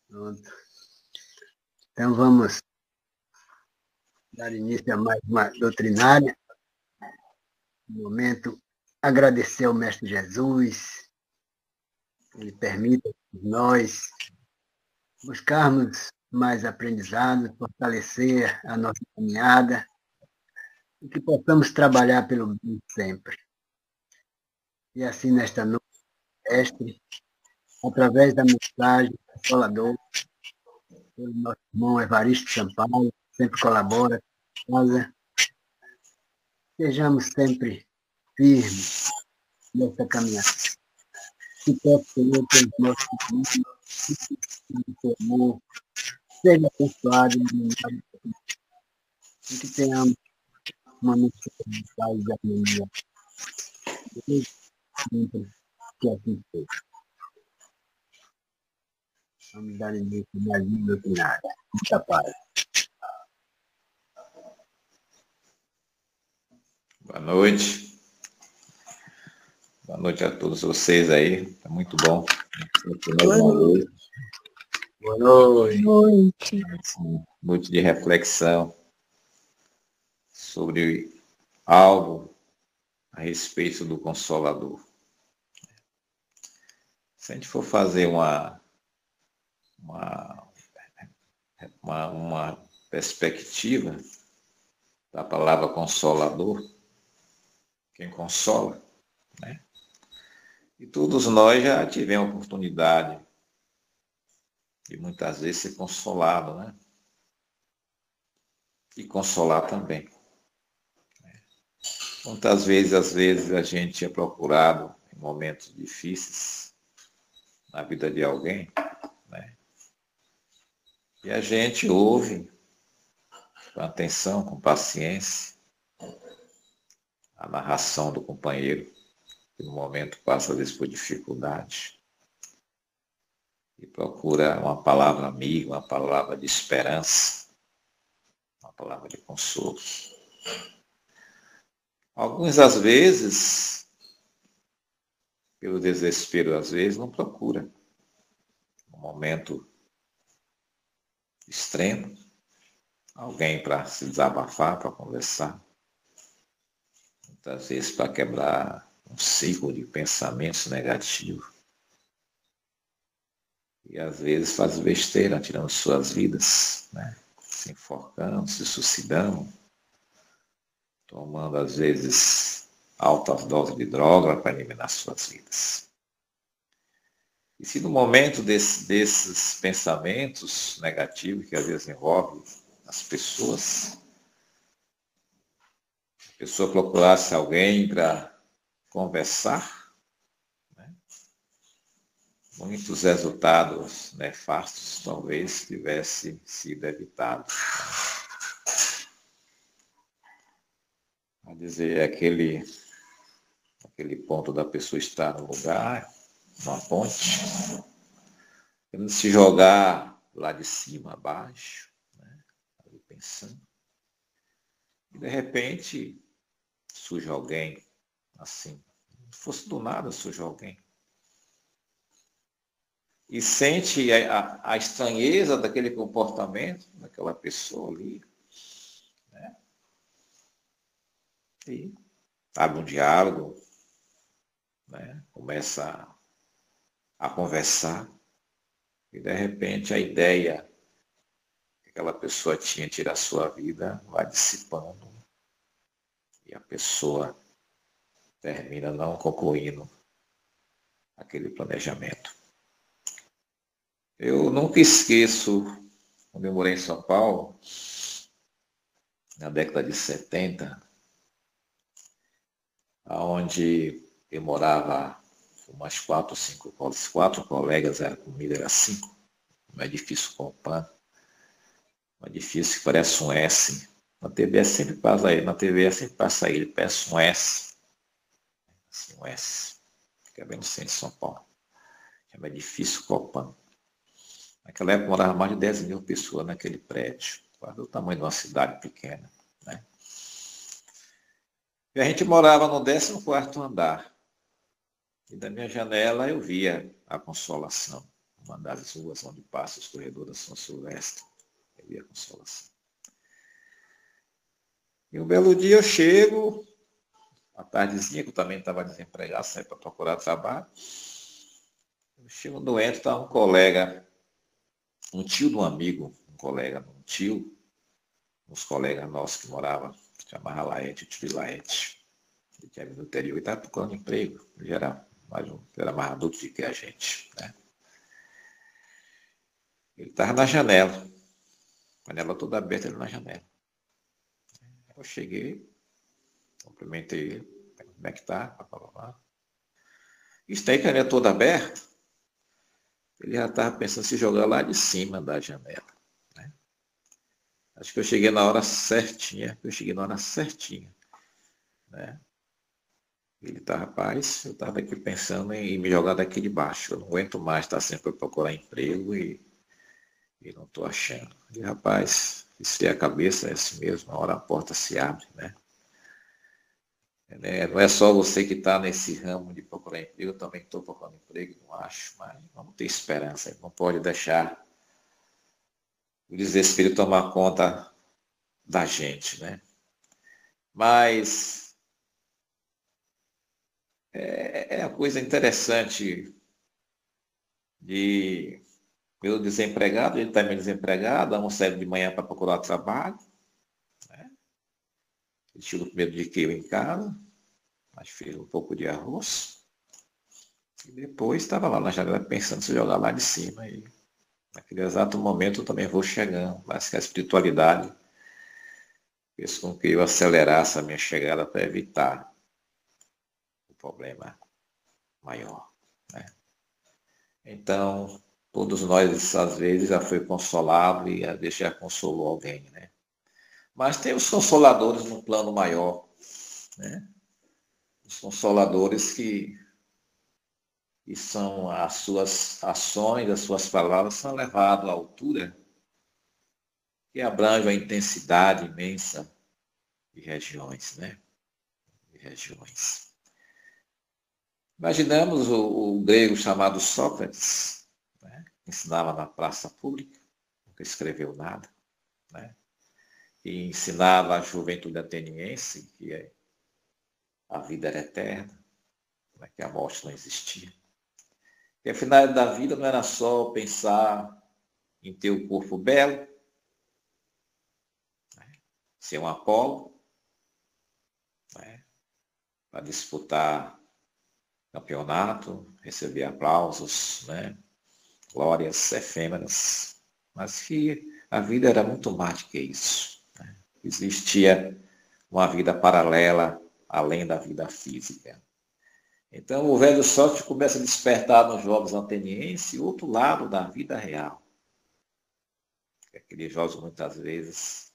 Pronto. Então vamos dar início a mais uma doutrinária. No momento, agradecer ao Mestre Jesus, que ele permita que nós buscarmos mais aprendizado, fortalecer a nossa caminhada e que possamos trabalhar pelo bem sempre. E assim, nesta noite, Mestre, através da mensagem consoladora, pelo nosso irmão Evaristo Sampaio, sempre colabora com a casa, sejamos sempre firmes nessa caminhada. Que peço, Senhor, pelos nossos irmãos, que o amor seja abençoado e que tenhamos uma noite de paz e harmonia. Sempre que assim seja. Vamos dar início a mais uma doutrinária. Muita paz. Boa noite. Boa noite a todos vocês aí. Tá muito bom. Boa noite. Boa noite. Noite de reflexão sobre algo a respeito do Consolador. Se a gente for fazer uma perspectiva da palavra consolador, quem consola, né? E todos nós já tivemos a oportunidade de muitas vezes ser consolado, né? E consolar também. Muitas vezes, às vezes, a gente é procurado em momentos difíceis na vida de alguém, né? E a gente ouve com atenção, com paciência, a narração do companheiro, que no momento passa, às vezes, por dificuldade, e procura uma palavra amiga, uma palavra de esperança, uma palavra de consolo. Alguns, às vezes, pelo desespero, às vezes, não procura. No momento extremo, alguém para se desabafar, para conversar. Muitas vezes para quebrar um ciclo de pensamentos negativos. E às vezes faz besteira, tirando suas vidas, né? Se enforcando, se suicidando, tomando às vezes altas doses de droga para eliminar suas vidas. E se no momento desses pensamentos negativos que às vezes envolvem as pessoas, a pessoa procurasse alguém para conversar, né? Muitos resultados nefastos talvez tivessem sido evitados. Quer dizer, aquele ponto da pessoa estar no lugar, numa ponte, querendo se jogar lá de cima, abaixo, né? Ali pensando. E de repente surge alguém assim, se fosse do nada surge alguém. E sente a estranheza daquele comportamento daquela pessoa ali, né? E abre um diálogo, né? Começa a conversar, e de repente a ideia que aquela pessoa tinha de tirar a sua vida vai dissipando, e a pessoa termina não concluindo aquele planejamento. Eu nunca esqueço, quando eu morei em São Paulo, na década de 70, onde eu morava com umas 4 colegas, a comida era 5, um edifício com pano, um edifício que parece um S. Na TV sempre passa aí, ele parece um S. Assim, um S. Fica bem no centro de São Paulo. Chama edifício Copan. Naquela época morava mais de 10 mil pessoas naquele prédio, quase o tamanho de uma cidade pequena, né? E a gente morava no 14º andar. E da minha janela eu via a Consolação. uma das ruas onde passa os corredores da São Silvestre. Eu ia Consolação. E um belo dia eu chego, à tardezinha, que eu também estava desempregado, saí para procurar trabalho. Eu chego no entro, estava um colega, um tio de um amigo, um tio, uns colegas nossos que moravam, chamava Laete, o tio de Laete. Ele tinha vindo no interior e estava procurando emprego. Ele era mais adulto do que a gente, né? Ele estava na janela, a janela toda aberta, ele na janela. Eu cheguei, cumprimentei ele, como é que tá? Isso aí, que a janela toda aberta, ele já estava pensando em se jogar lá de cima da janela, né? Acho que eu cheguei na hora certinha, né? Ele tá, rapaz, eu estava aqui pensando em me jogar daqui de baixo. Eu não aguento mais estar sempre procurar emprego e não estou achando. E, rapaz, esfriei a cabeça, é assim mesmo, a hora a porta se abre, né? Não é só você que está nesse ramo de procurar emprego, eu também estou procurando emprego, não acho, mas vamos ter esperança, não pode deixar o desespero tomar conta da gente, né? Mas é uma coisa interessante de eu desempregado, ele também desempregado, um sai de manhã para procurar trabalho, né? Ele tira o primeiro dia que eu em casa, mas fez um pouco de arroz, e depois estava lá na janela pensando em se jogar lá de cima, e naquele exato momento eu também vou chegando, mas que a espiritualidade fez com que eu acelerasse a minha chegada para evitar o problema maior, né? Então, todos nós, às vezes, já foi consolado e às vezes já consolou alguém, né? Mas tem os consoladores no plano maior, né? Os consoladores que são as suas ações, as suas palavras são levadas à altura que abrange a intensidade imensa de regiões, né? De regiões. Imaginamos o grego chamado Sócrates, né? Que ensinava na praça pública, nunca escreveu nada, né? E ensinava a juventude ateniense que a vida era eterna, né? Que a morte não existia. Que a finalidade da vida não era só pensar em ter o corpo belo, né? Ser um Apolo, né? Para disputar campeonato, receber aplausos, né? Glórias efêmeras, mas que a vida era muito mais do que isso, né? Existia uma vida paralela além da vida física. Então o velho Sócrates começa a despertar nos jogos atenienses outro lado da vida real. Aqueles jogos muitas vezes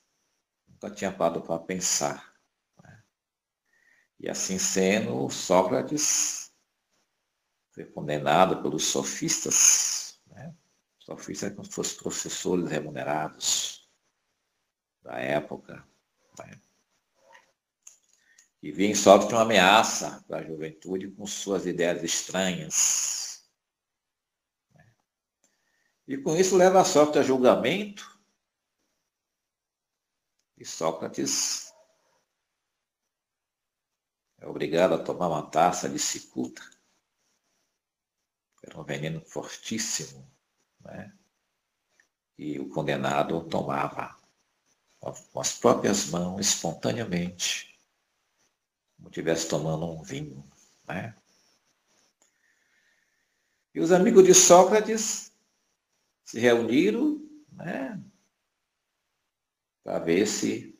nunca tinha parado para pensar, né? E assim sendo, Sócrates foi condenado pelos sofistas, né? Sofistas como se fossem professores remunerados da época, né? E via em Sócrates uma ameaça para a juventude com suas ideias estranhas. E com isso leva Sócrates a julgamento, e Sócrates é obrigado a tomar uma taça de cicuta. Era um veneno fortíssimo, né? E o condenado tomava com as próprias mãos, espontaneamente, como estivesse tomando um vinho, né? E os amigos de Sócrates se reuniram, né, para ver se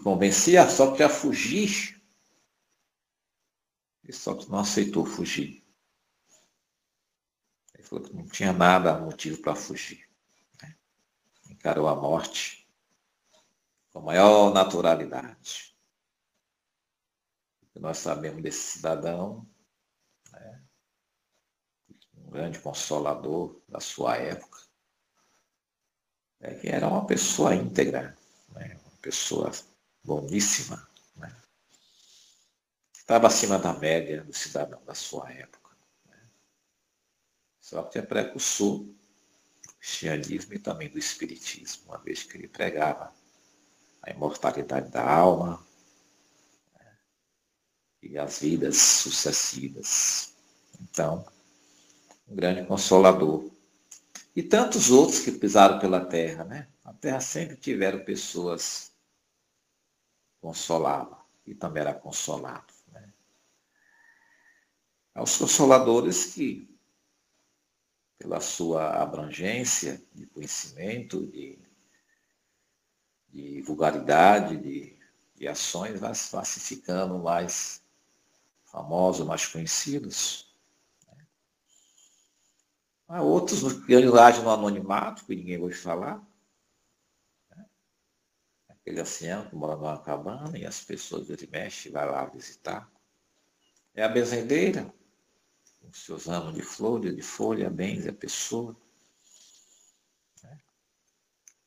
convencia Sócrates a fugir. E Sócrates não aceitou fugir. Ele falou que não tinha nada motivo para fugir, né? Encarou a morte com a maior naturalidade. Nós sabemos desse cidadão, né, um grande consolador da sua época, que era uma pessoa íntegra, né, uma pessoa boníssima, né? Estava acima da média do cidadão da sua época, né? Sócrates é precursor do cristianismo e também do espiritismo, uma vez que ele pregava a imortalidade da alma e as vidas sucessivas. Então, um grande consolador. E tantos outros que pisaram pela terra, né? A terra sempre tiveram pessoas que consolavam e também era consolado. Né? Aos consoladores que, pela sua abrangência de conhecimento, de vulgaridade, de ações, vai se ficando mais famosos, mais conhecidos. Há outros que agem no anonimato, que ninguém vai falar. Aquele ancião que mora numa cabana e as pessoas ele mexe, vai lá visitar. É a benzendeira, com seus ramos de flores, de folha, benze a pessoa.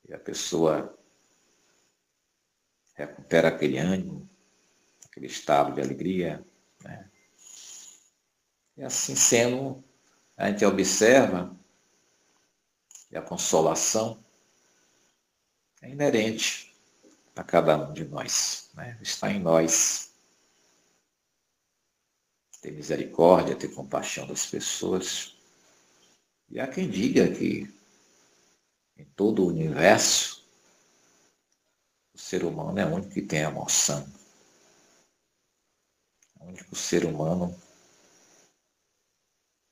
E a pessoa recupera aquele ânimo, aquele estado de alegria. Né? E assim sendo, a gente observa que a consolação é inerente a cada um de nós. Né? Está em nós. Ter misericórdia, ter compaixão das pessoas. E há quem diga que em todo o universo, o ser humano é o único que tem emoção. É o único ser humano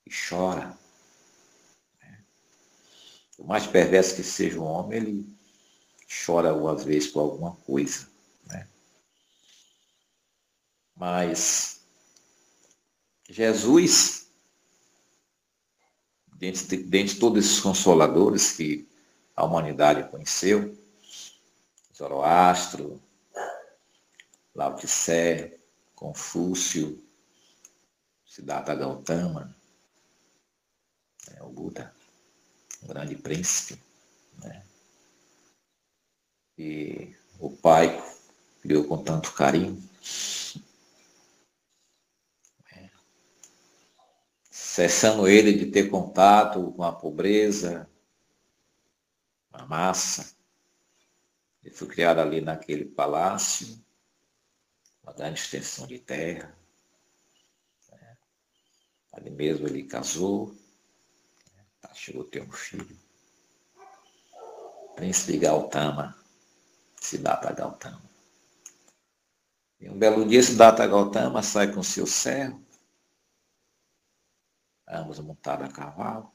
que chora. Por mais perverso que seja o homem, ele chora algumas vezes por alguma coisa. Né? Mas Jesus, dentre todos esses consoladores que a humanidade conheceu, Zoroastro, Lao Tse, Confúcio, Siddhartha Gautama, o Buda, um grande príncipe, né? E o pai criou com tanto carinho, cessando ele de ter contato com a pobreza, a massa. Ele foi criado ali naquele palácio, uma grande extensão de terra. Ali mesmo ele casou, chegou a ter um filho. Príncipe Gautama, Siddhartha Gautama. E um belo dia, Siddhartha Gautama sai com seu servo, ambos montados a cavalo,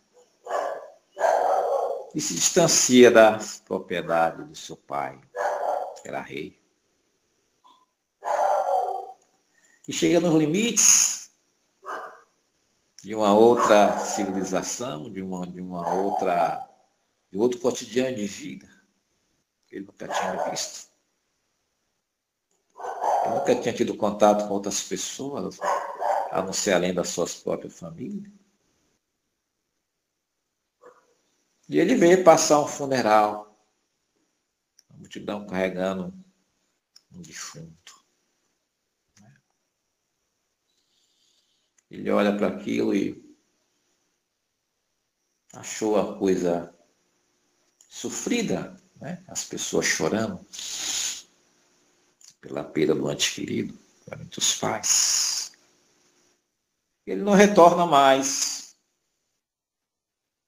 e se distancia da propriedade do seu pai, que era rei. E chega nos limites de uma outra civilização, de outro cotidiano de vida que ele nunca tinha visto. Ele nunca tinha tido contato com outras pessoas, a não ser além das suas próprias famílias. E ele veio passar um funeral, a multidão carregando um defunto. Ele olha para aquilo e achou a coisa sofrida, né? As pessoas chorando pela perda do ente querido, principalmente os pais. Ele não retorna mais.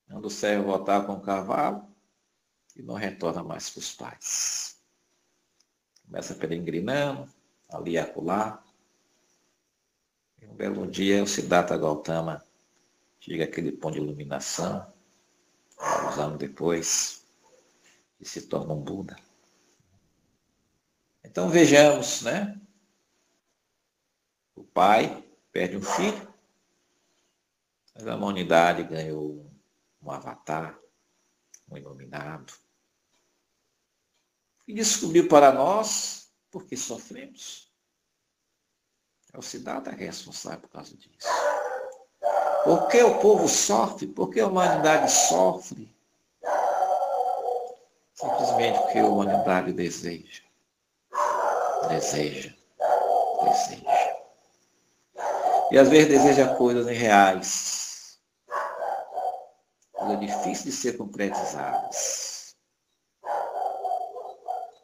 Manda o servo voltar com o cavalo e não retorna mais para os pais. Começa peregrinando, ali e acolá. E um belo dia o Siddhartha Gautama chega àquele ponto de iluminação, alguns anos depois, e se torna um Buda. Então vejamos, né? O pai perde um filho, mas a humanidade ganhou um avatar, um iluminado, e descobriu para nós por que sofremos. É o Siddhartha que é responsável por causa disso. Por que o povo sofre? Por que a humanidade sofre? Simplesmente porque a humanidade deseja. E às vezes deseja coisas irreais. coisas difíceis de ser concretizadas.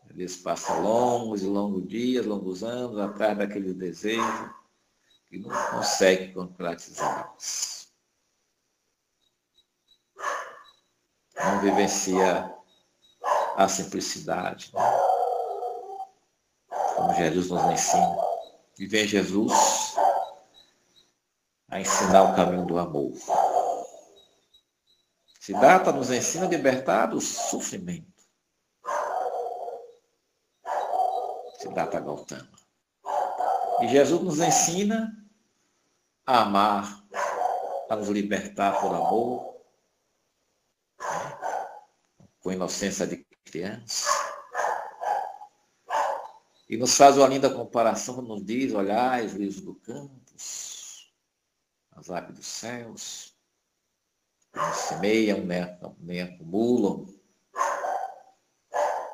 Eles passam longos e longos dias, longos anos atrás daquele desejo e não conseguem concretizá-los. Não vivencia a simplicidade, né? Como Jesus nos ensina. E vem Jesus a ensinar o caminho do amor. Siddhartha nos ensina a libertar do sofrimento. Siddhartha Gautama. E Jesus nos ensina a amar, a nos libertar por amor, com inocência de criança. E nos faz uma linda comparação quando nos diz: olhai os livros do campos, as aves dos céus, não semeiam, nem acumulam,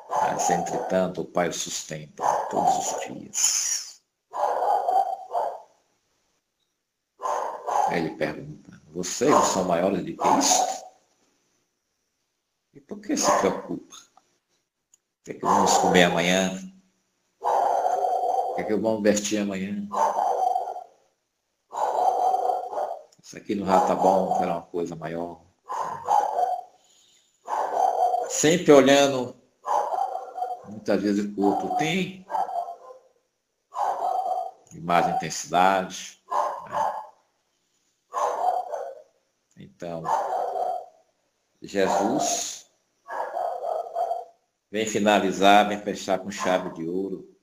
mas entretanto o Pai os sustenta todos os dias. Aí ele pergunta: vocês não são maiores do que isso? E por que se preocupa? O que é que vamos comer amanhã? O que é que vamos vestir amanhã? Isso aqui não já está bom, era uma coisa maior. Sempre olhando, muitas vezes o corpo tem de mais intensidade, né? Então, Jesus vem finalizar, vem fechar com chave de ouro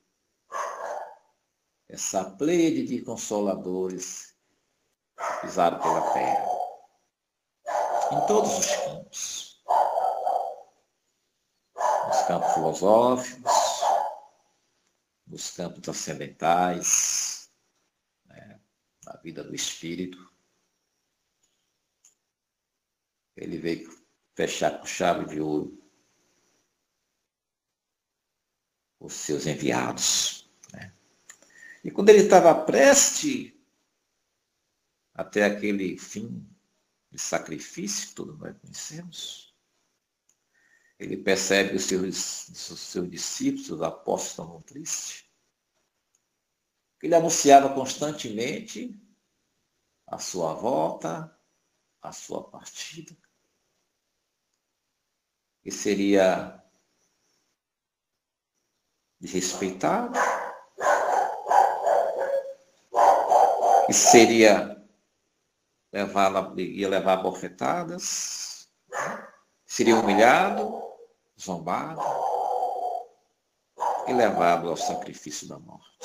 essa pleiade de consoladores pisaram pela terra, em todos os campos. Nos campos filosóficos, nos campos transcendentais, né, na vida do espírito. Ele veio fechar com chave de ouro os seus enviados, né? E quando ele estava prestes até aquele fim de sacrifício que todos nós conhecemos, ele percebe que os seus discípulos, os apóstolos, estavam tristes. Ele anunciava constantemente a sua volta, a sua partida, que seria desrespeitado, que ia levar bofetadas, seria humilhado, zombado e levado ao sacrifício da morte.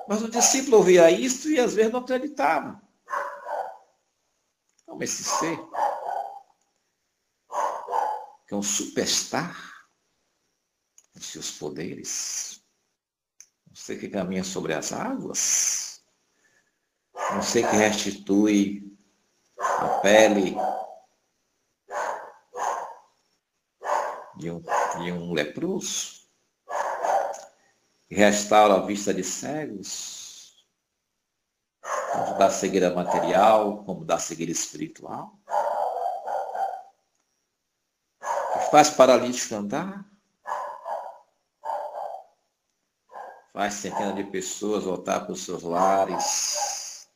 Mas o discípulo ouvia isso e às vezes não acreditava. Como esse ser, que é um superstar com seus poderes, não sei que caminha sobre as águas, não sei que restitui a pele de um leproso, que restaura a vista de cegos, como dá cegueira material, como dá cegueira espiritual, que faz paralítico andar, faz centenas de pessoas voltar para os seus lares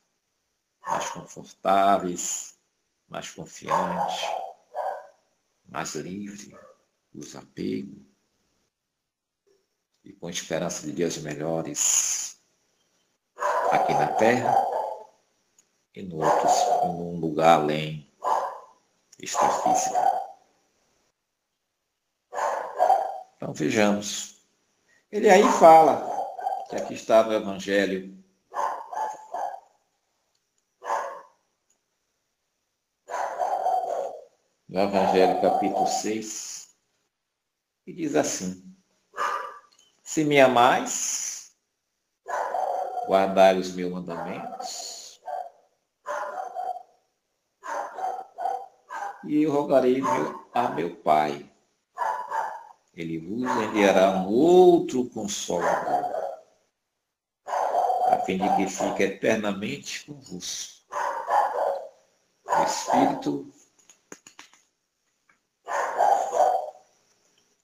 mais confortáveis, mais confiantes, mais livre dos apegos e com esperança de dias melhores aqui na Terra e num lugar além extrafísica. Então vejamos. Ele aí fala que aqui está no Evangelho. No Evangelho capítulo 6, e diz assim: se me amais, guardai os meus mandamentos, e eu rogarei a meu Pai, ele vos enviará um outro consolador, a fim de que fique eternamente convosco. Espírito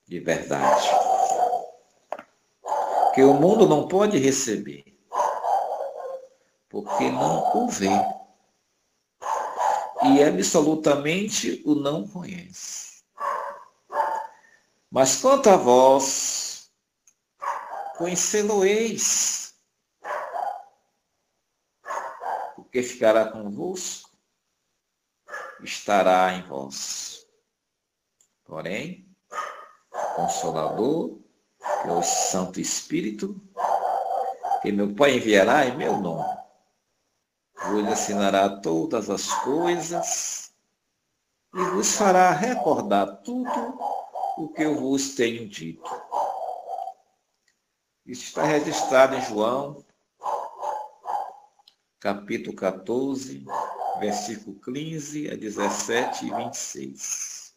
de verdade, que o mundo não pode receber, porque não o vê e absolutamente o não conhece. Mas quanto a vós, conhecê-lo-eis, porque ficará convosco, estará em vós. Porém, Consolador, que é o Santo Espírito, que meu Pai enviará em meu nome, vos ensinará todas as coisas e vos fará recordar tudo o que eu vos tenho dito. Isso está registrado em João, capítulo 14, versículo 15 a 17 e 26.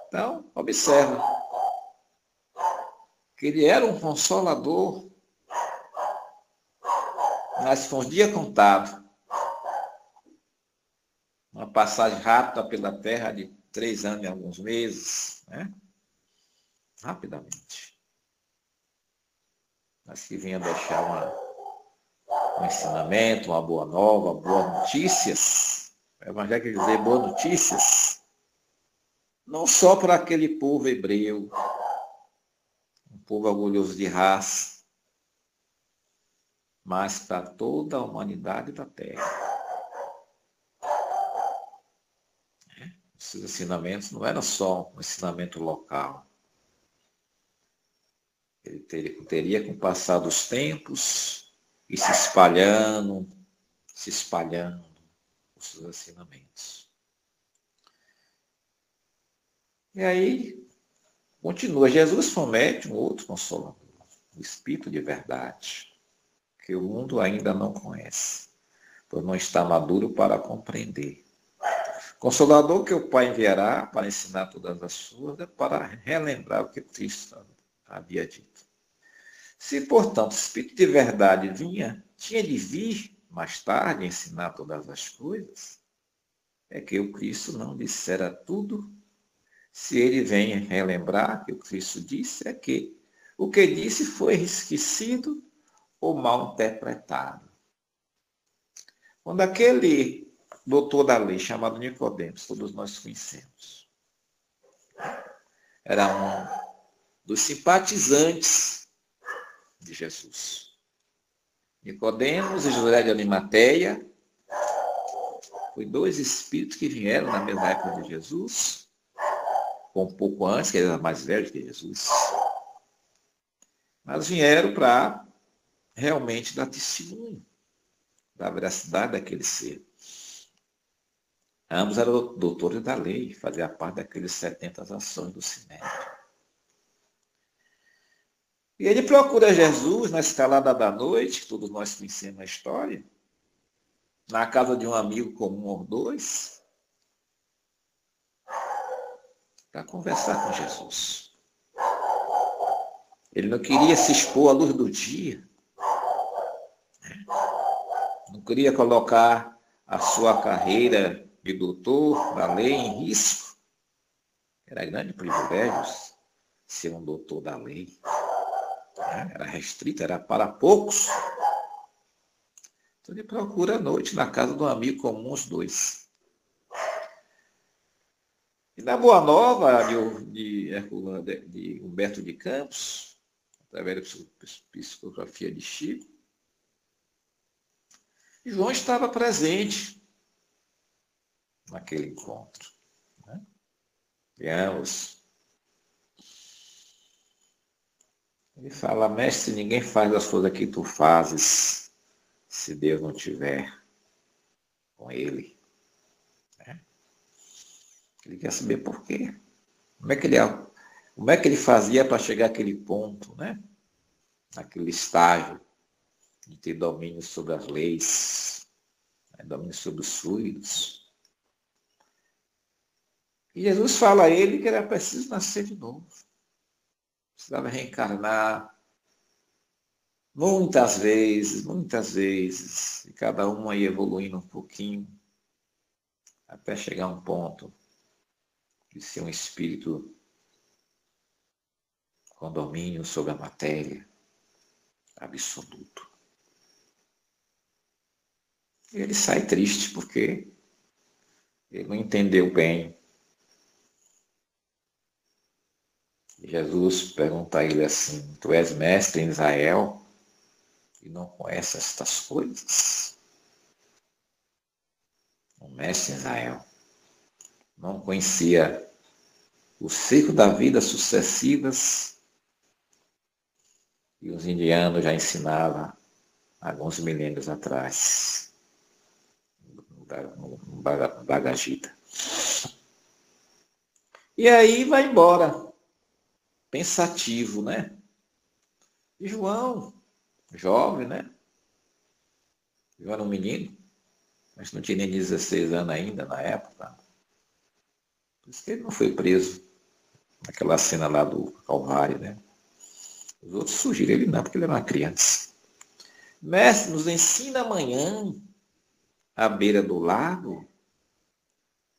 Então, observa que ele era um consolador, mas com os dias contados. Uma passagem rápida pela terra de 3 anos e alguns meses, né? Rapidamente. Mas que vinha deixar um ensinamento, uma boa nova, boas notícias. O Evangelho quer dizer boas notícias. Não só para aquele povo hebreu, um povo orgulhoso de raça, mas para toda a humanidade da terra. Esses ensinamentos não eram só um ensinamento local. Ele teria com o passar dos tempos e se espalhando os seus ensinamentos. E aí, continua. Jesus promete um outro consolador, o Espírito de verdade, que o mundo ainda não conhece, pois não está maduro para compreender. Consolador que o Pai enviará para ensinar todas as coisas, para relembrar o que Cristo havia dito. Se, portanto, o Espírito de verdade tinha de vir mais tarde ensinar todas as coisas, é que o Cristo não dissera tudo. Se ele vem relembrar que o Cristo disse, é que o que disse foi esquecido ou mal interpretado. Quando aquele doutor da lei, chamado Nicodemos, todos nós conhecemos, era um dos simpatizantes de Jesus. Nicodemos e José de Arimateia foi 2 espíritos que vieram na mesma época de Jesus, um pouco antes, que ele era mais velho que Jesus, mas vieram para realmente dar testemunho da veracidade daquele ser. Ambos eram doutores da lei, faziam parte daqueles 70 ações do Sinédrio. E ele procura Jesus na escalada da noite, que todos nós conhecemos a história, na casa de um amigo comum ou 2, para conversar com Jesus. Ele não queria se expor à luz do dia, não queria colocar a sua carreira de doutor da lei em risco. Era grande privilégio ser um doutor da lei. Era restrito, era para poucos. Então ele procura à noite na casa de um amigo comum, os 2. E na Boa Nova de Humberto de Campos, através da psicografia de Chico, João estava presente naquele encontro. Né? Veamos. Ele fala, mestre, ninguém faz as coisas que tu fazes se Deus não estiver com ele. Né? Ele quer saber por quê. Como é que ele fazia para chegar àquele ponto, né? Naquele estágio de ter domínio sobre as leis, né? Domínio sobre os fluidos. E Jesus fala a ele que era preciso nascer de novo. Precisava reencarnar muitas vezes, e cada uma ia evoluindo um pouquinho, até chegar a um ponto de ser um espírito com domínio sobre a matéria absoluto. E ele sai triste porque ele não entendeu bem. E Jesus pergunta a ele assim: tu és mestre em Israel e não conhece estas coisas? Um mestre em Israel não conhecia o ciclo da vida sucessivas e os indianos já ensinavam alguns milênios atrás, no Bhagavad Gita. E aí vai embora, pensativo, né? E João, jovem, né? João era um menino, mas não tinha nem 16 anos ainda na época. Por isso que ele não foi preso naquela cena lá do Calvário, né? Os outros fugiram, ele não, porque ele era uma criança. Mestre, nos ensina amanhã, à beira do lago,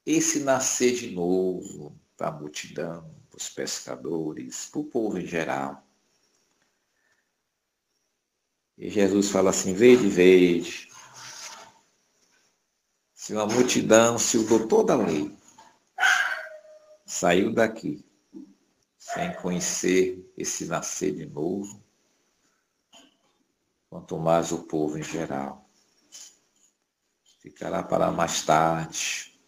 esse nascer de novo para a multidão, para os pescadores, para o povo em geral. E Jesus fala assim: vede, vede. Se uma multidão, se o doutor da lei saiu daqui sem conhecer esse nascer de novo, quanto mais o povo em geral. Ficará para mais tarde,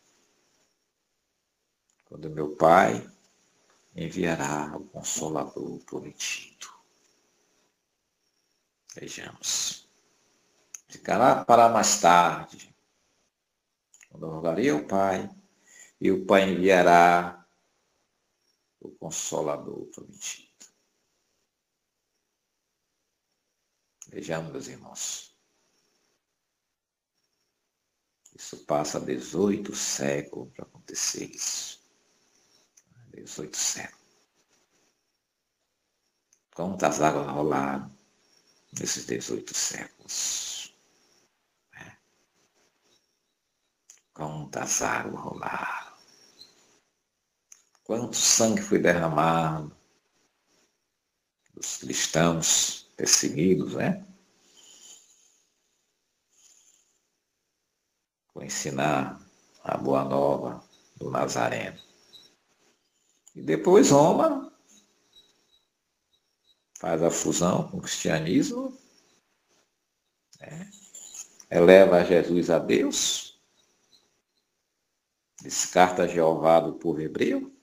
quando meu Pai enviará o Consolador prometido. Vejamos. Ficará para mais tarde, quando eu rogarei ao Pai, e o Pai enviará o Consolador prometido. Vejamos, meus irmãos. Isso passa 18 séculos para acontecer isso. 18 séculos. Quantas águas rolaram nesses 18 séculos? Quantas águas rolaram? Quanto sangue foi derramado dos cristãos perseguidos, né? Por ensinar a boa nova do Nazareno. E depois Roma faz a fusão com o cristianismo, né? Eleva Jesus a Deus, descarta Jeová do povo hebreu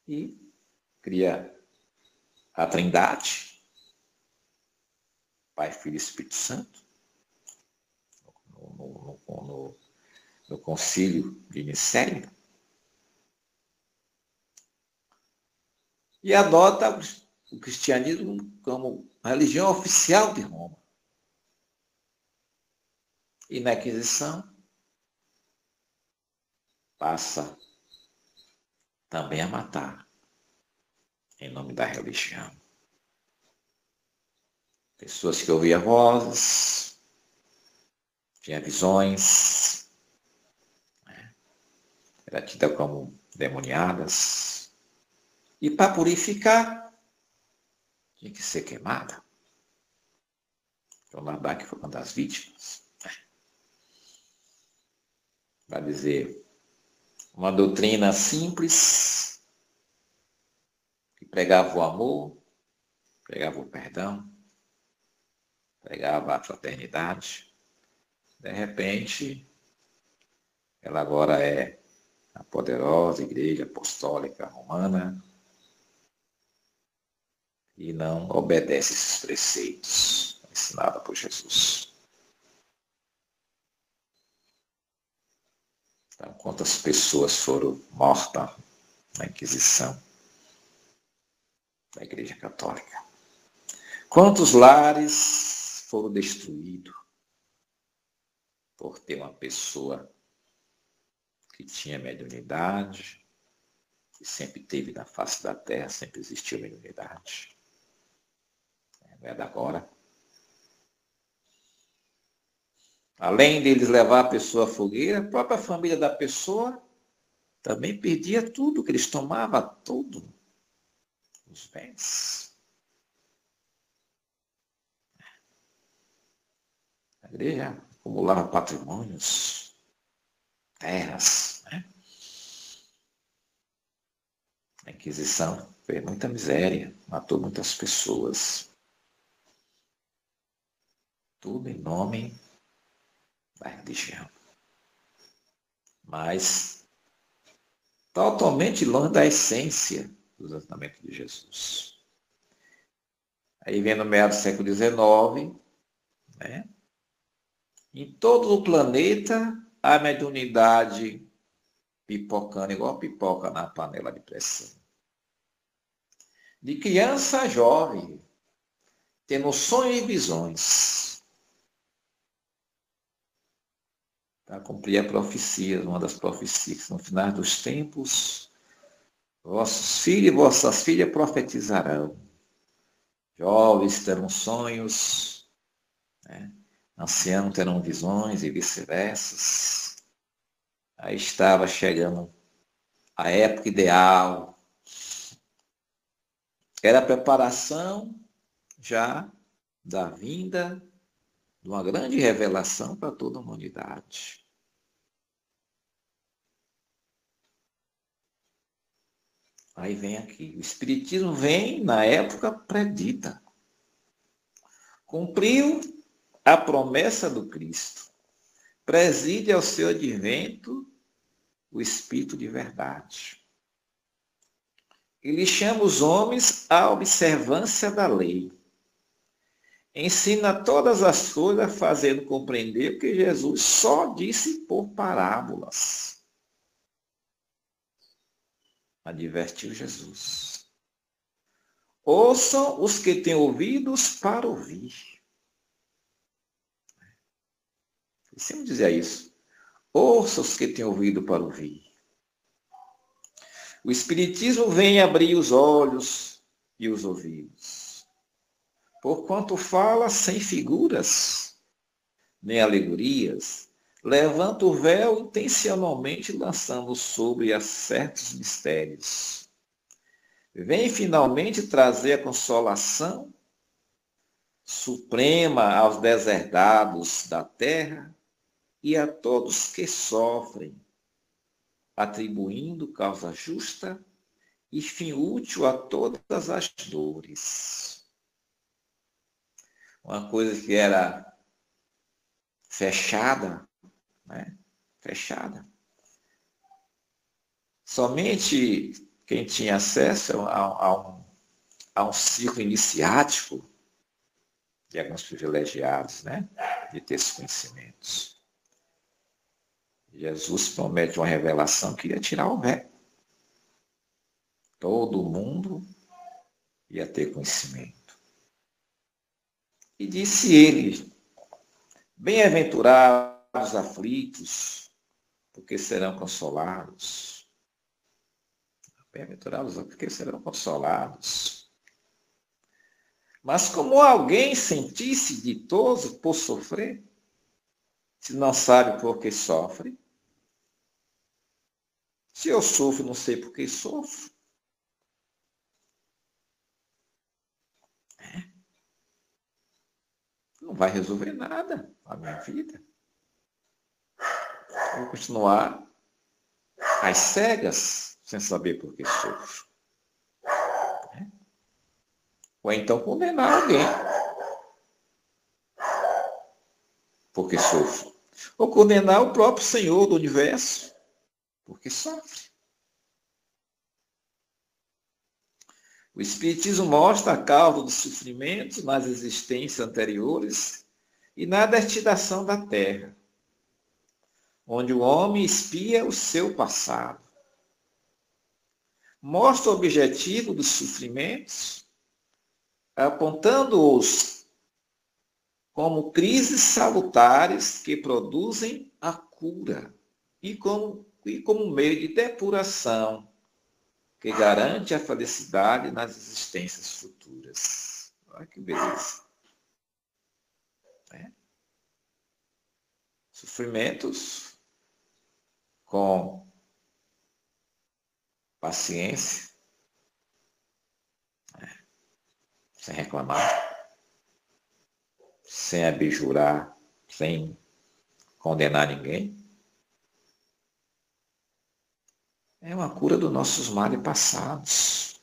e cria a Trindade, Pai, Filho e Espírito Santo, no concílio de Nicéia, e adota o cristianismo como a religião oficial de Roma. E na Inquisição passa também a matar em nome da religião. Pessoas que ouviam vozes, tinham visões, né? Era tida como demoniadas. E para purificar, tinha que ser queimada. Joana d'Arc foi uma das vítimas. Vai dizer, uma doutrina simples, que pregava o amor, pregava o perdão, pregava a fraternidade. De repente, ela agora é a poderosa Igreja Apostólica Romana e não obedece esses preceitos ensinados por Jesus. Então, quantas pessoas foram mortas na Inquisição da Igreja Católica? Quantos lares foram destruídos por ter uma pessoa que tinha mediunidade, que sempre teve na face da terra, sempre existiu mediunidade. Não é da agora. Além deles levar a pessoa à fogueira, a própria família da pessoa também perdia tudo, que eles tomavam tudo, os bens. A igreja acumulava patrimônios, terras, né? A Inquisição fez muita miséria, matou muitas pessoas. Tudo em nome da religião. Mas totalmente longe da essência do tratamento de Jesus. Aí vem no meados do século XIX, né? Em todo o planeta, a mediunidade pipocando igual pipoca na panela de pressão. De criança a jovem, tendo sonhos e visões. Para cumprir a profecia, uma das profecias, no final dos tempos, vossos filhos e vossas filhas profetizarão. Jovens terão sonhos, né? Anciãos terão visões e vice-versa. Aí estava chegando a época ideal. Era a preparação já da vinda de uma grande revelação para toda a humanidade. Aí vem aqui, o Espiritismo vem na época predita. Cumpriu a promessa do Cristo. Preside ao seu advento o Espírito de verdade. Ele chama os homens à observância da lei. Ensina todas as coisas, fazendo compreender o que Jesus só disse por parábolas. Advertiu Jesus. Ouçam os que têm ouvidos para ouvir. Eu sempre dizia isso. Ouçam os que têm ouvido para ouvir. O Espiritismo vem abrir os olhos e os ouvidos. Porquanto fala sem figuras, nem alegorias, levanta o véu intencionalmente lançando sobre a certos mistérios. Vem finalmente trazer a consolação suprema aos deserdados da terra e a todos que sofrem, atribuindo causa justa e fim útil a todas as dores. Uma coisa que era fechada, né? Fechada. Somente quem tinha acesso a um ciclo iniciático de alguns privilegiados, né? De ter esses conhecimentos. Jesus promete uma revelação que ia tirar o véu. Todo mundo ia ter conhecimento. E disse ele, bem-aventurados os aflitos, porque serão consolados. Bem-aventurados porque serão consolados. Mas como alguém sentisse ditoso por sofrer, se não sabe por que sofre? Se eu sofro, não sei por que sofro. Não vai resolver nada na minha vida. Vou continuar às cegas, sem saber por que sofro. Ou então condenar alguém porque sofre. Ou condenar o próprio Senhor do Universo porque sofre. O Espiritismo mostra a causa dos sofrimentos nas existências anteriores e na destinação da Terra, onde o homem espia o seu passado. Mostra o objetivo dos sofrimentos, apontando-os como crises salutares que produzem a cura e como meio de depuração que garante a felicidade nas existências futuras. Olha que beleza. sofrimentos com paciência, sem reclamar, sem abjurar, sem condenar ninguém. É uma cura dos nossos males passados.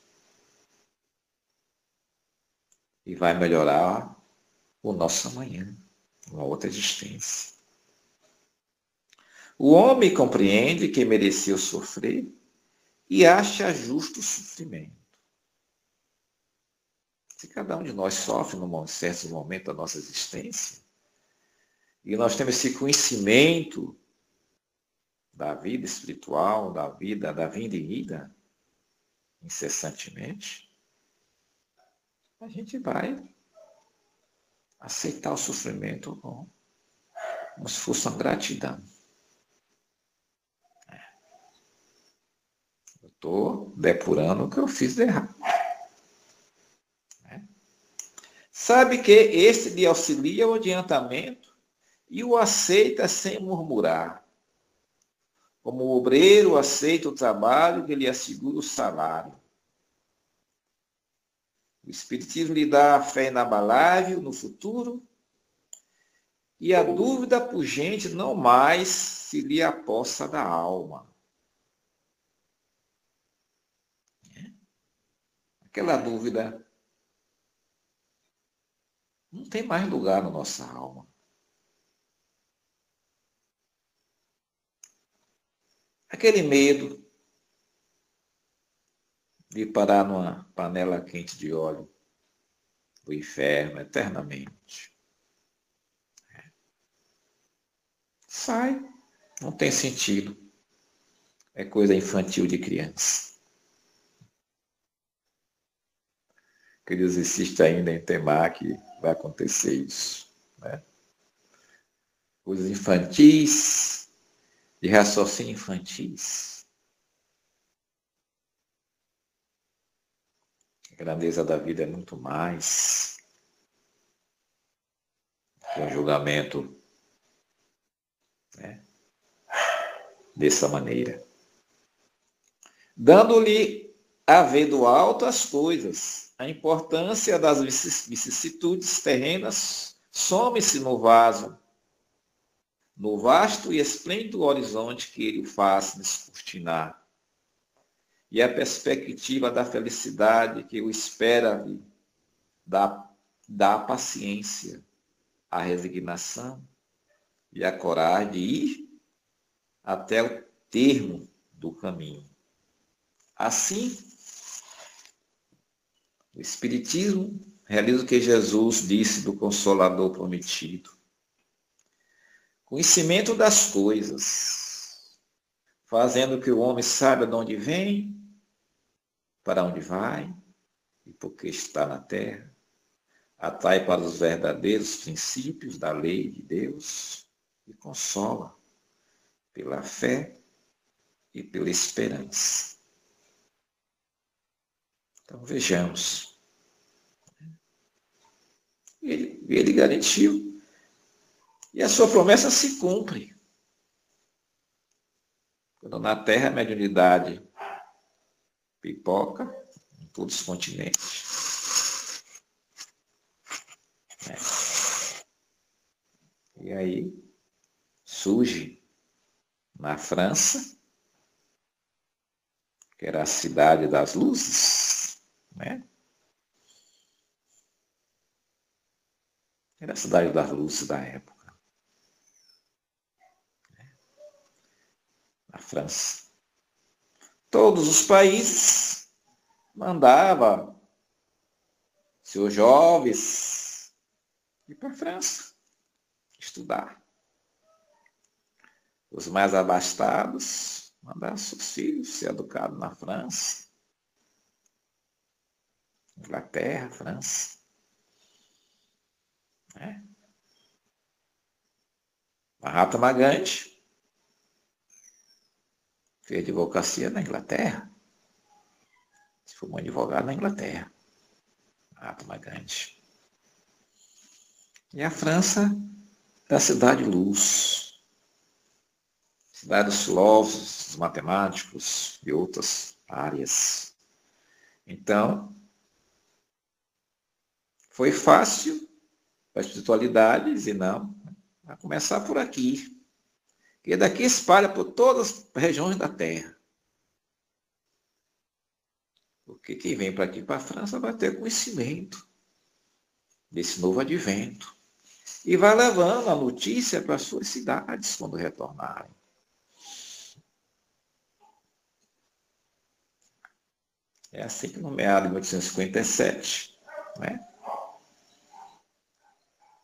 E vai melhorar o nosso amanhã, uma outra existência. O homem compreende que mereceu sofrer e acha justo o sofrimento. Se cada um de nós sofre num certo momento da nossa existência, e nós temos esse conhecimento da vida espiritual, da vinda e ida, incessantemente, a gente vai aceitar o sofrimento como se fosse uma gratidão. Eu estou depurando o que eu fiz de errado. Sabe que este lhe auxilia o adiantamento e o aceita sem murmurar. Como o obreiro aceita o trabalho que lhe assegura o salário. O Espiritismo lhe dá a fé inabalável no futuro e a dúvida pungente não mais se lhe apossa da alma. Aquela dúvida não tem mais lugar na nossa alma. Aquele medo de parar numa panela quente de óleo do inferno eternamente. Sai, não tem sentido. É coisa infantil de criança. Queridos, insiste ainda em temar que vai acontecer isso. Né? Coisas infantis, de raciocínio infantis. A grandeza da vida é muito mais que um julgamento, né, dessa maneira. Dando-lhe a ver do alto as coisas, a importância das vicissitudes terrenas some-se no vaso, no vasto e esplêndido horizonte que ele o faz descortinar. E a perspectiva da felicidade que o espera dá a paciência, a resignação e a coragem de ir até o termo do caminho. Assim, o Espiritismo realiza o que Jesus disse do Consolador prometido. Conhecimento das coisas, fazendo que o homem saiba de onde vem, para onde vai e por que está na terra, atrai para os verdadeiros princípios da lei de Deus e consola pela fé e pela esperança. Então vejamos. Ele garantiu. E a sua promessa se cumpre. Quando na terra a mediunidade pipoca em todos os continentes. E aí surge na França, que era a cidade das luzes, né? Era a cidade das luzes da época. Na França. Todos os países mandavam seus jovens ir para a França estudar. Os mais abastados mandavam seus filhos ser educados na França, Inglaterra, França. Mahatma Gandhi fez advocacia na Inglaterra. Se formou advogado na Inglaterra. Mahatma Gandhi. E a França da Cidade Luz. vários filósofos, matemáticos e outras áreas. Então, foi fácil para a espiritualidade dizer, não, vai começar por aqui. E daqui espalha por todas as regiões da Terra. Porque quem vem para aqui, para a França, vai ter conhecimento desse novo advento. E vai levando a notícia para as suas cidades quando retornarem. É assim que no meado de 1857, né,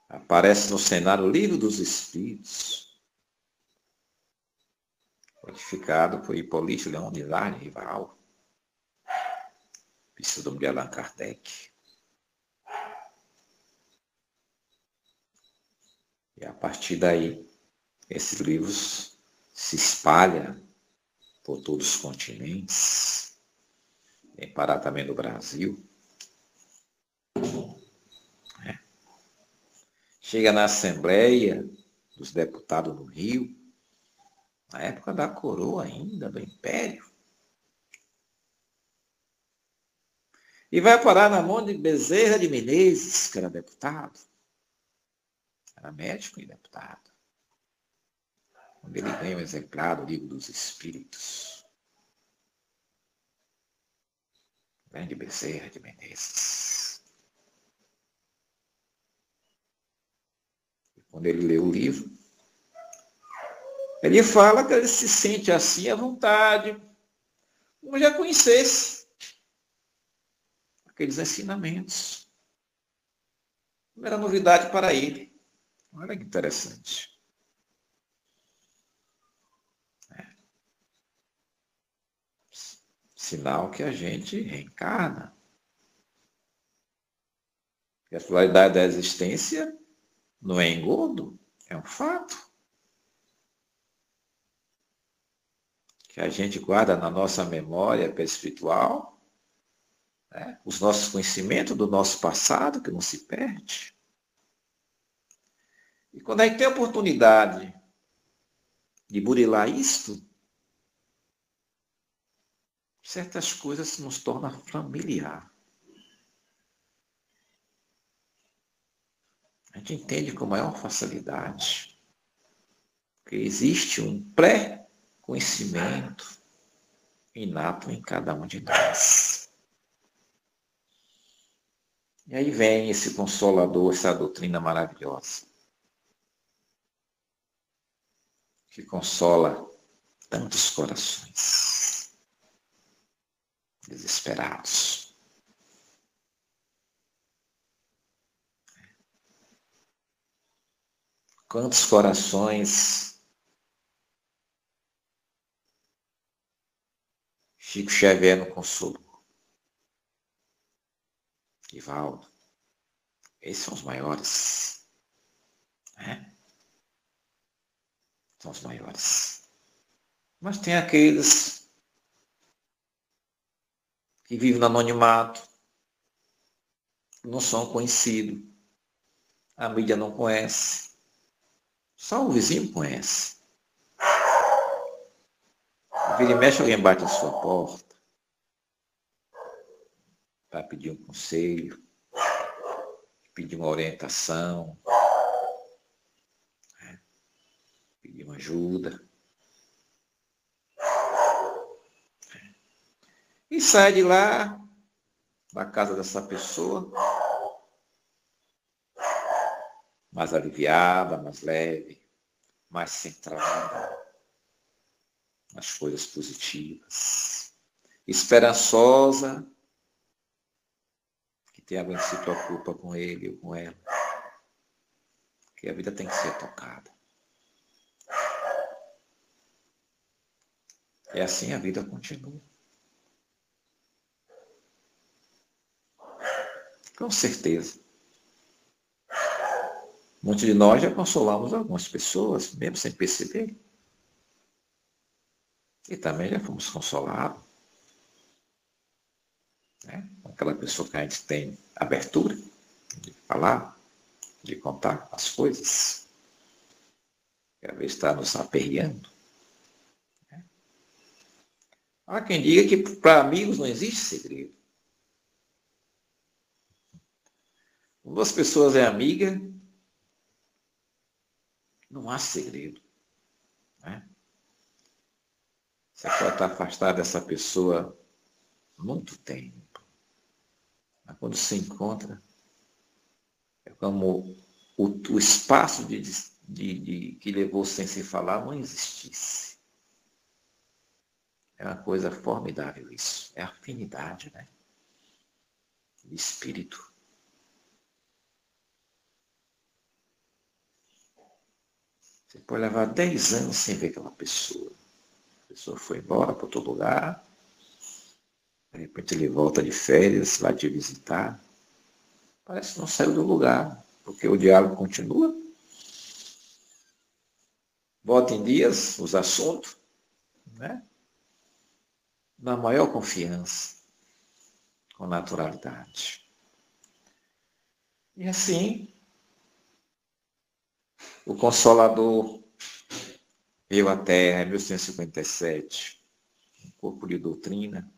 aparece no cenário o Livro dos Espíritos, codificado por Hipólito Leão de Rival, pseudônimo de Allan Kardec. E a partir daí, esses livros se espalham por todos os continentes, em parar também no Brasil. Chega na Assembleia dos Deputados no Rio, na época da coroa ainda, do Império. E vai parar na mão de Bezerra de Menezes, que era deputado. Era médico e deputado. Onde ele ganha um exemplar do Livro dos Espíritos. Grande Bezerra de Menezes. E quando ele lê o livro, ele fala que ele se sente assim à vontade, como já conhecesse aqueles ensinamentos. Não era novidade para ele. Olha que interessante. Sinal que a gente reencarna. E a pluralidade da existência não é engodo, é um fato. Que a gente guarda na nossa memória espiritual, né, os nossos conhecimentos do nosso passado, que não se perde. E quando a gente tem a oportunidade de burilar isto, certas coisas se nos tornam familiar. A gente entende com maior facilidade que existe um pré-conhecimento inato em cada um de nós. E aí vem esse consolador, essa doutrina maravilhosa, que consola tantos corações desesperados. Quantos corações Chico Xavier não consolou? Divaldo. Esses são os maiores. Né? São os maiores. Mas tem aqueles que vivem no anonimato, não são conhecidos. A mídia não conhece. Só o vizinho conhece. Vira e mexe, alguém bate na sua porta para pedir um conselho, pedir uma orientação, né? Pedir uma ajuda. E sai de lá, da casa dessa pessoa, mais aliviada, mais leve, mais centrada nas coisas positivas, esperançosa, que tem alguém que se preocupa com ele ou com ela, que a vida tem que ser tocada. E assim a vida continua. Com certeza. Muitos de nós já consolamos algumas pessoas, mesmo sem perceber. E também já fomos consolados. Né? Aquela pessoa que a gente tem abertura de falar, de contar as coisas, que às vezes está nos aperreando. Há quem diga que para amigos não existe segredo. Quando duas pessoas é amiga, não há segredo. Né? Você pode estar afastado dessa pessoa muito tempo. Mas quando se encontra, é como o espaço que levou sem se falar não existisse. É uma coisa formidável isso. É afinidade, né? De espírito. Você pode levar 10 anos sem ver aquela pessoa. A pessoa foi embora para outro lugar. De repente ele volta de férias, vai te visitar. Parece que não saiu do lugar, porque o diálogo continua. Bota em dias os assuntos, né? Na maior confiança, com naturalidade. E assim, o Consolador veio à Terra em 1857, um corpo de doutrina,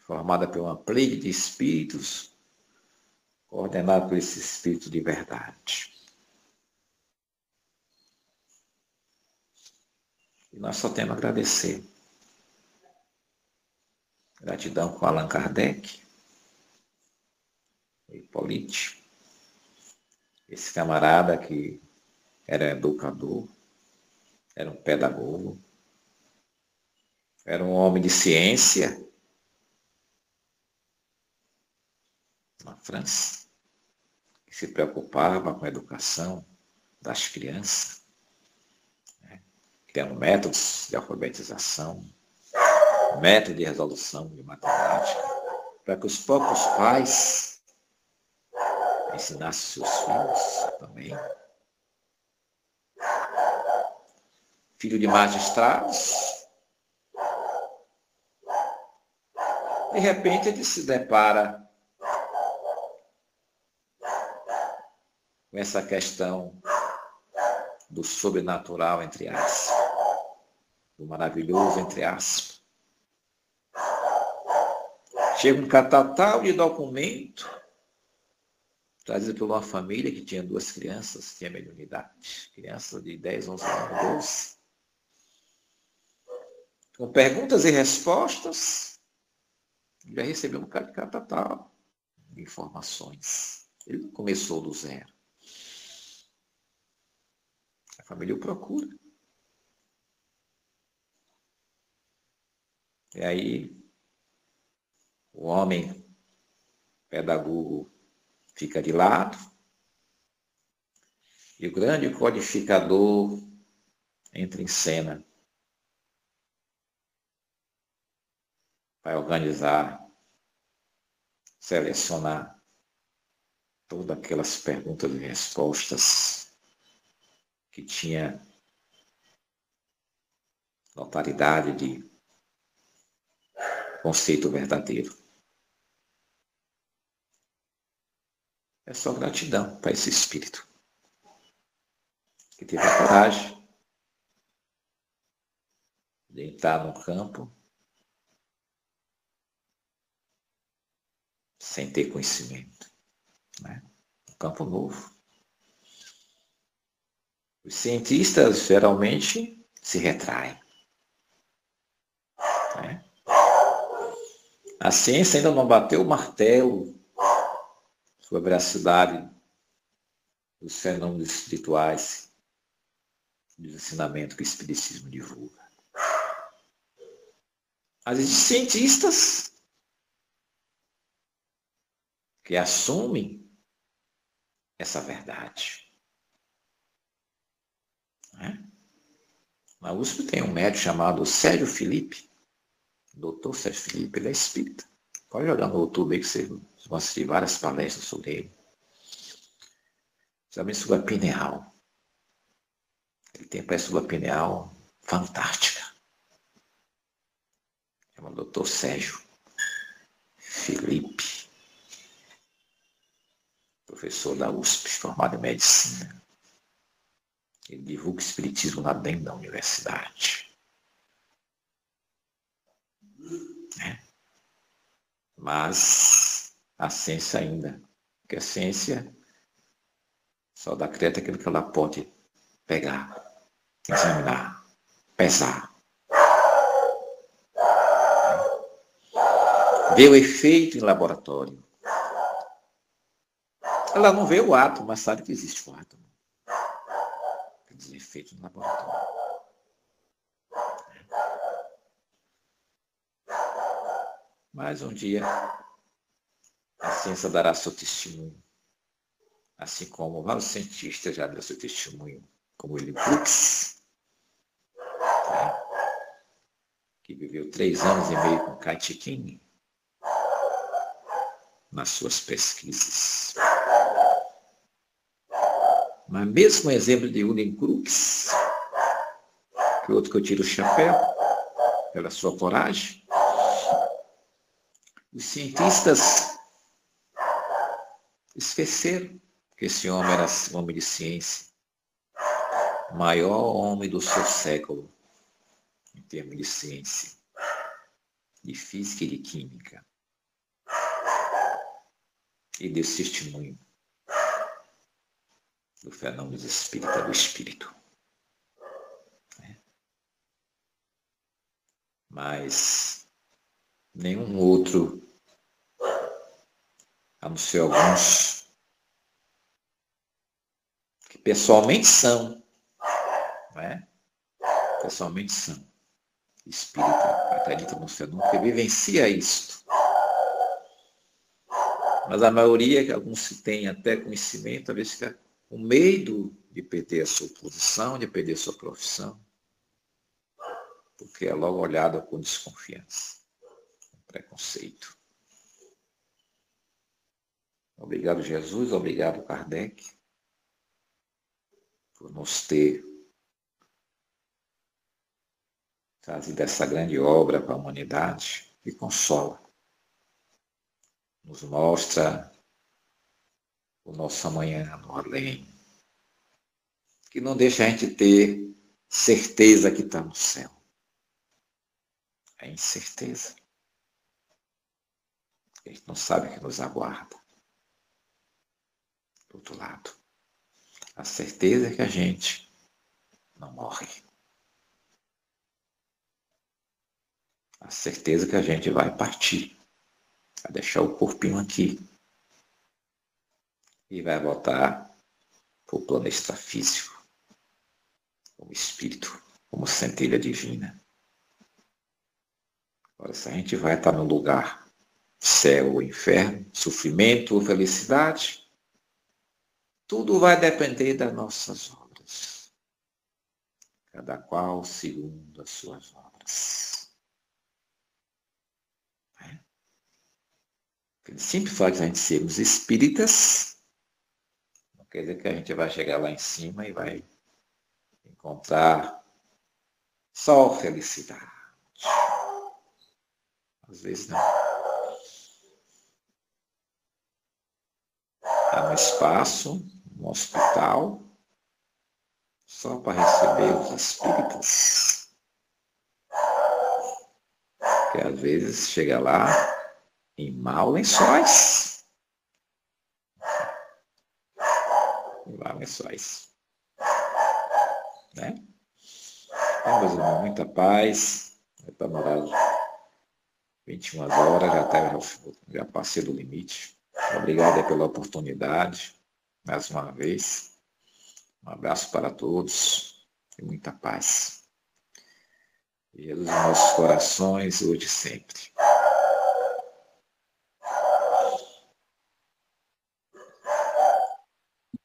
formada por uma pleia de espíritos, coordenado por esse espírito de verdade. E nós só temos a agradecer. Gratidão com Allan Kardec, Hipólite, esse camarada que era educador, era um pedagogo, era um homem de ciência na França, que se preocupava com a educação das crianças, né? Criando métodos de alfabetização, método de resolução de matemática, para que os próprios pais ensinassem seus filhos também. Filho de magistrados. De repente ele se depara com essa questão do sobrenatural, entre aspas, do maravilhoso, entre aspas. Chega um catatal de documento trazido por uma família que tinha 2 crianças, tinha mediunidade, crianças de 10, 11 anos, 12. Com perguntas e respostas, já recebeu um bocado de catatal de informações. Ele não começou do zero. A família o procura. E aí, o homem pedagogo fica de lado, e o grande codificador entra em cena. Vai organizar, selecionar todas aquelas perguntas e respostas que tinha notoriedade de conceito verdadeiro. É só gratidão para esse espírito que teve a coragem de entrar no campo sem ter conhecimento, né? Um campo novo. Os cientistas geralmente se retraem, né? A ciência ainda não bateu o martelo sobre a veracidade dos fenômenos espirituais, dos ensinamentos que o espiritismo divulga. Mas existem cientistas que assumem essa verdade. Né? Na USP tem um médico chamado Sérgio Felipe, doutor Sérgio Felipe, ele é espírita. Pode jogar no YouTube aí que vocês vão assistir várias palestras sobre ele. Principalmente sobre a pineal. Ele tem peça pineal fantástica. Chama doutor Sérgio Felipe, professor da USP, formado em medicina. Ele divulga o espiritismo lá dentro da universidade. Mas a ciência ainda, porque a ciência só dá crédito àquilo que ela pode pegar, examinar, pesar. Ver o efeito em laboratório. Ela não vê o átomo, mas sabe que existe o átomo. Quer dizer, efeito no laboratório. Mas um dia a ciência dará seu testemunho. Assim como vários cientistas já deram seu testemunho, como William Crookes, que viveu 3 anos e meio com Kai-Chi King nas suas pesquisas. Mas mesmo o exemplo de William Crookes, que é outro que eu tiro o chapéu pela sua coragem, os cientistas esqueceram que esse homem era um homem de ciência, o maior homem do seu século, em termos de ciência, de física e de química. E desse testemunho do fenômeno espírita do espírito. Mas nenhum outro, a não ser alguns que pessoalmente são, pessoalmente são espírita, acredita no fenômeno, que vivencia isto. Mas a maioria, alguns que têm até conhecimento, às vezes fica com medo de perder a sua posição, de perder a sua profissão, porque é logo olhado com desconfiança, com preconceito. Obrigado, Jesus, obrigado, Kardec, por nos ter trazido essa grande obra para a humanidade e consola. Nos mostra o nosso amanhã no além, que não deixa a gente ter certeza que está no céu. É incerteza. A gente não sabe o que nos aguarda. Do outro lado, a certeza é que a gente não morre. A certeza é que a gente vai partir, vai deixar o corpinho aqui e vai voltar para o plano extrafísico, como espírito, como centelha divina. Agora, se a gente vai estar no lugar céu ou inferno, sofrimento ou felicidade, tudo vai depender das nossas obras. Cada qual segundo as suas obras. Ele sempre faz a gente sermos espíritas, não quer dizer que a gente vai chegar lá em cima e vai encontrar só felicidade. Às vezes não. Há um espaço, um hospital, só para receber os espíritas. Que às vezes chega lá em maus lençóis. Em maus lençóis. Né? Então, meus irmãos, muita paz. Está morado 21 horas, já passei do limite. Obrigado pela oportunidade, mais uma vez. Um abraço para todos e muita paz. Jesus em nossos corações, hoje e sempre.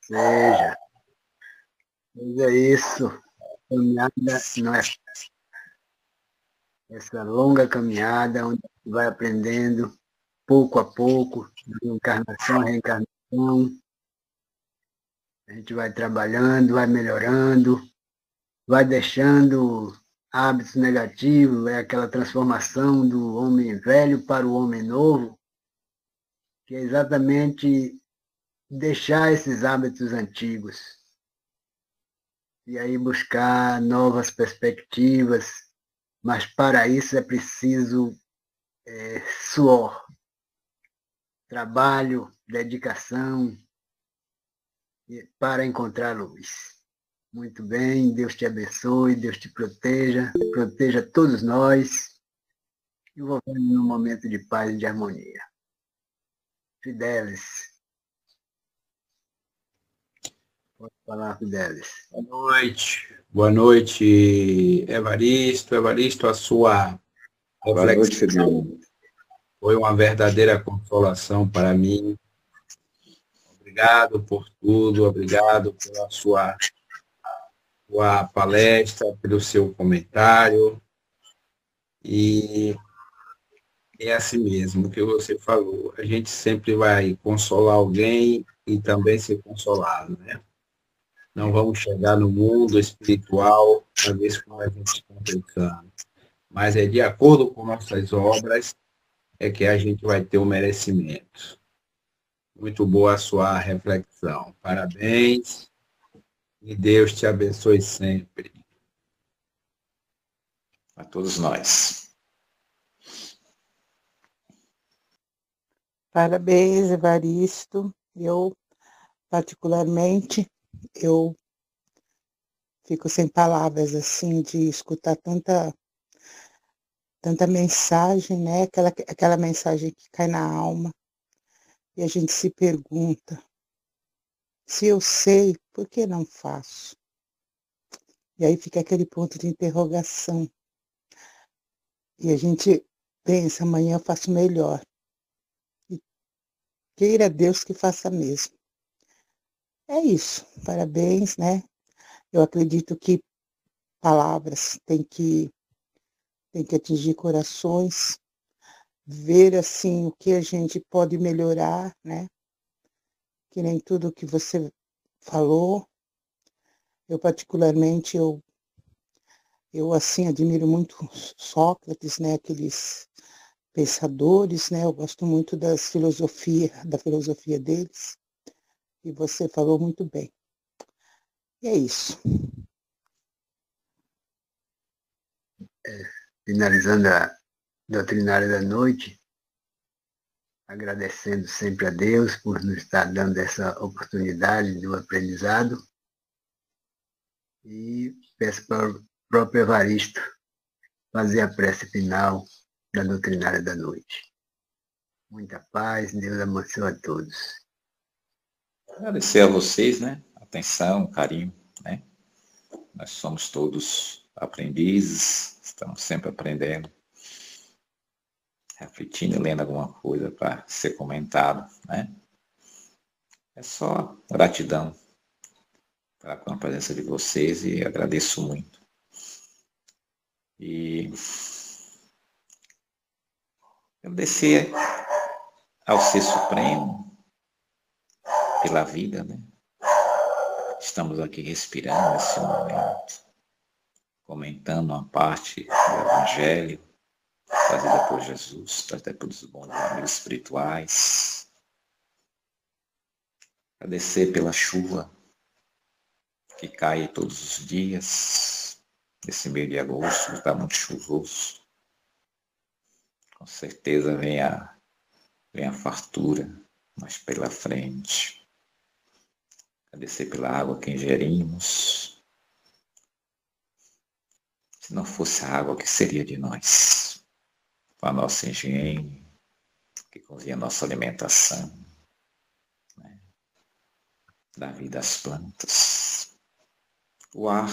Seja isso. A caminhada não é essa longa caminhada onde a gente vai aprendendo pouco a pouco, de encarnação a reencarnação. A gente vai trabalhando, vai melhorando, vai deixando hábitos negativos, é aquela transformação do homem velho para o homem novo, que é exatamente deixar esses hábitos antigos e aí buscar novas perspectivas, mas para isso é preciso suor, trabalho, dedicação para encontrar luz. Muito bem, Deus te abençoe, Deus te proteja todos nós, envolvendo num momento de paz e de harmonia. Fidelis. Pode falar, Fidelis. Boa noite. Boa noite, Evaristo. Evaristo, a sua Boa noite, reflexão Felipe. foi uma verdadeira consolação para mim. Obrigado por tudo, obrigado pela sua palestra, pelo seu comentário. E é assim mesmo que você falou. A gente sempre vai consolar alguém e também ser consolado, né? Não vamos chegar no mundo espiritual, às vezes, como a gente está pensando. Mas é de acordo com nossas obras é que a gente vai ter o merecimento. Muito boa a sua reflexão. Parabéns e Deus te abençoe sempre. A todos nós. Parabéns, Evaristo. Eu, particularmente, eu fico sem palavras, assim, de escutar tanta mensagem, né? Aquela mensagem que cai na alma. E a gente se pergunta, se eu sei, por que não faço? E aí fica aquele ponto de interrogação. E a gente pensa, amanhã eu faço melhor. E queira Deus que faça mesmo. É isso. Parabéns, né? Eu acredito que palavras têm que atingir corações, ver assim o que a gente pode melhorar, né? Que nem tudo que você falou. Eu particularmente eu assim admiro muito Sócrates, né? Aqueles pensadores, né? Eu gosto muito da filosofia deles. E você falou muito bem. E é isso. Finalizando a doutrinária da noite, agradecendo sempre a Deus por nos estar dando essa oportunidade do aprendizado e peço para o próprio Evaristo fazer a prece final da doutrinária da noite. Muita paz, Deus abençoe a todos. Agradecer a vocês, né? Atenção, carinho, né? Nós somos todos aprendizes, estamos sempre aprendendo, refletindo, lendo alguma coisa para ser comentado, né? É só gratidão com a presença de vocês e agradeço muito. E agradecer ao Ser Supremo pela vida, né? Estamos aqui respirando nesse momento, comentando uma parte do Evangelho trazida por Jesus, trazida pelos bons amigos espirituais. Agradecer pela chuva que cai todos os dias, nesse mês de agosto, que está muito chuvoso. Com certeza vem a fartura mais pela frente. Agradecer pela água que ingerimos. Se não fosse a água, o que seria de nós? Com a nossa higiene, que cozinha a nossa alimentação, né? Da vida às plantas. O ar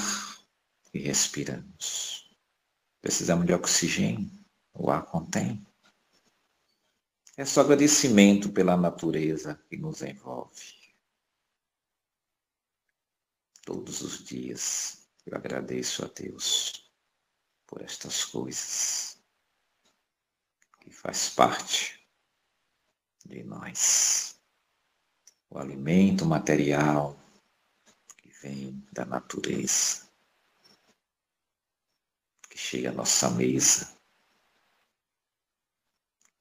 que respiramos. Precisamos de oxigênio, o ar contém. É só agradecimento pela natureza que nos envolve. Todos os dias eu agradeço a Deus por estas coisas que faz parte de nós. O alimento material que vem da natureza, que chega à nossa mesa.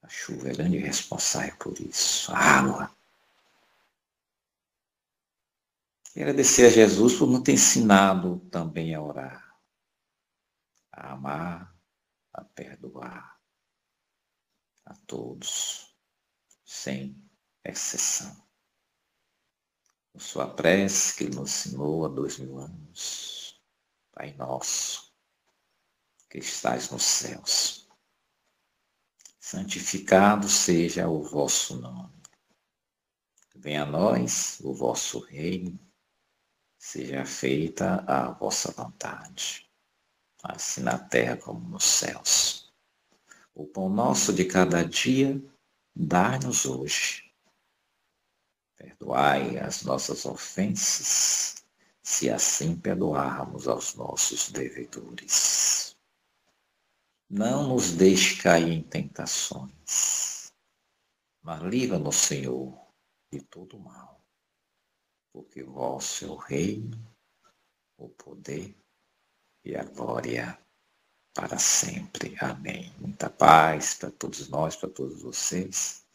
A chuva é grande responsável por isso. A água. E agradecer a Jesus por nos ter ensinado também a orar, a amar, a perdoar a todos, sem exceção. Com sua prece que ele nos ensinou há 2000 anos, Pai nosso, que estais nos céus, santificado seja o vosso nome. Venha a nós o vosso reino, seja feita a vossa vontade, assim na terra como nos céus. O pão nosso de cada dia, dai-nos hoje. Perdoai as nossas ofensas, se assim perdoarmos aos nossos devedores. Não nos deixe cair em tentações, mas livra-nos, Senhor, de todo mal, porque vosso é o reino, o poder e a glória para sempre. Amém. Muita paz para todos nós, para todos vocês.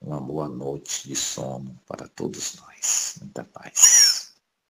Uma boa noite de sono para todos nós. Muita paz.